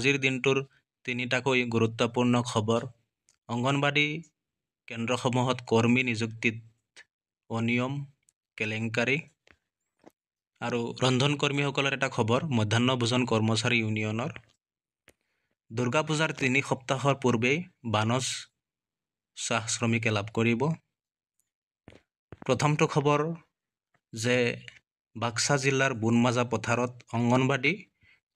আজিৰ দিনটোৰ তিনিটাকৈ গুৰুত্বপূৰ্ণ খবৰ। অংগনবাড়ী কেন্দ্ৰসমূহত কৰ্মী নিযুক্তিত অনিয়ম কেলেংকাৰী আৰু ৰন্ধন কৰ্মীসকলৰ এটা খবৰ। মধ্যাহ্ন ভোজন কৰ্মচাৰী ইউনিয়নৰ দুৰ্গা পূজাৰ 3 সপ্তাহৰ পূৰ্বেই বানজ চাহ শ্ৰমিকে লাভ কৰিব। প্ৰথমটো খবৰ যে বাক্সা জিলাৰ বুনমাজা পথাৰত অংগনবাড়ী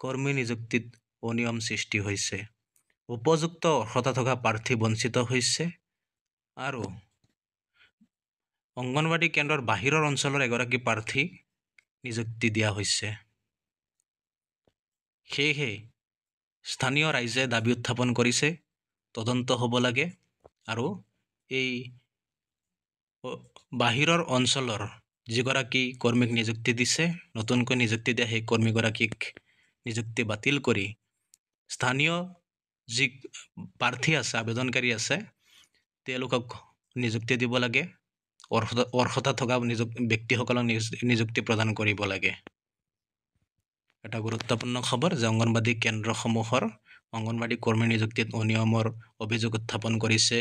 কৰ্মী নিযুক্তিত অনিয়ম সৃষ্টি হৈছে। উপযুক্ত অৰ্হতা থকা প্ৰাৰ্থী বঞ্চিত হৈছে আৰু অংগনবাড়ী কেন্দ্ৰৰ বাহিৰৰ অঞ্চলৰ এগৰাকী প্ৰাৰ্থী নিযুক্তি দিয়া হৈছে। সেয়েহে স্থানীয় ৰাইজে দাবী উত্থাপন কৰিছে তদন্ত হ'ব লাগে আৰু এই বাহিৰৰ অঞ্চলৰ যিগৰাকী কৰ্মীক নিযুক্তি দিছে, নতুনকৈ নিযুক্তি দিয়া সেই কৰ্মীগৰাকীক নিযুক্তি বাতিল কৰি স্থানীয় যি প্ৰাৰ্থী আছে, আবেদনকাৰী আছে, তেওঁলোকক নিযুক্তি দিব লাগে। অৰ্হতা থকা ব্যক্তিসকলক নিযুক্তি প্ৰদান কৰিব লাগে। এটা গুৰুত্বপূৰ্ণ খবৰ যে অংগনবাড়ী কেন্দ্ৰসমূহৰ অংগনবাড়ী কৰ্মী নিযুক্তিত অনিয়মৰ অভিযোগ উত্থাপন কৰিছে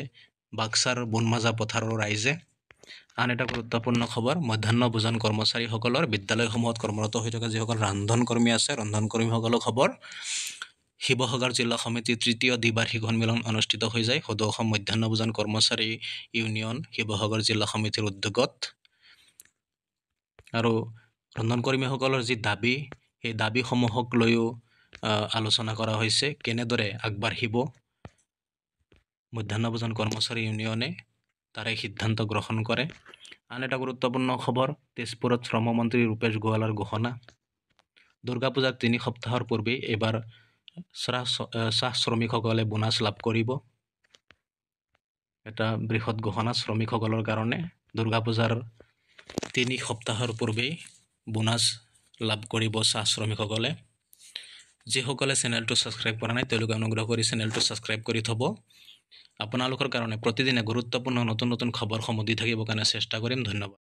বাক্সাৰ বুনমাজা পথাৰৰ ৰাইজে। আন এটা গুৰুত্বপূৰ্ণ খবৰ, মধ্যাহ্ন ভোজন কৰ্মচাৰীসকলৰ বিদ্যালয়সমূহত কৰ্মৰত হৈ থকা যিসকল ৰন্ধন কৰ্মী আছে, ৰন্ধন কৰ্মীসকলৰ খবৰ। শিৱসাগৰ জিলা সমিতিৰ 3য় দ্বিবাৰ্ষিক সন্মিলন অনুষ্ঠিত হৈ যায় সদৌ অসম মধ্যাহ্ন ভোজন কৰ্মচাৰী ইউনিয়ন শিৱসাগৰ জিলা সমিতিৰ উদ্যোগত। আৰু ৰন্ধন কৰ্মীসকলৰ যি দাবী, সেই দাবীসমূহক লৈও আলোচনা কৰা হৈছে। কেনেদৰে আগবাঢ়িব মধ্যাহ্ন ভোজন কৰ্মচাৰী ইউনিয়নে তাৰে সিদ্ধান্ত গ্ৰহণ কৰে। আন এটা গুৰুত্বপূৰ্ণ খবৰ, তেজপুৰত শ্ৰমমন্ত্ৰী ৰূপেশ গোৱালাৰ ঘোষণা। দুৰ্গা পূজাৰ 3 সপ্তাহৰ পূৰ্বেই এইবাৰ চাহ শ্ৰমিকসকলে বোনাছ লাভ কৰিব। এটা বৃহৎ ঘোষণা শ্ৰমিকসকলৰ কাৰণে। দুৰ্গা পূজাৰ 3 সপ্তাহৰ পূৰ্বেই বোনাছ লাভ কৰিব চাহ শ্ৰমিকসকলে। যিসকলে চেনেলটো ছাবস্ক্ৰাইব কৰা নাই তেওঁলোকে অনুগ্ৰহ কৰি চেনেলটো ছাবস্ক্ৰাইব কৰি থ'ব। আপোনালোকৰ কাৰণে প্ৰতিদিনে গুৰুত্বপূৰ্ণ নতুন নতুন খবৰসমূহ দি থাকিবৰ কাৰণে চেষ্টা কৰিম। ধন্যবাদ।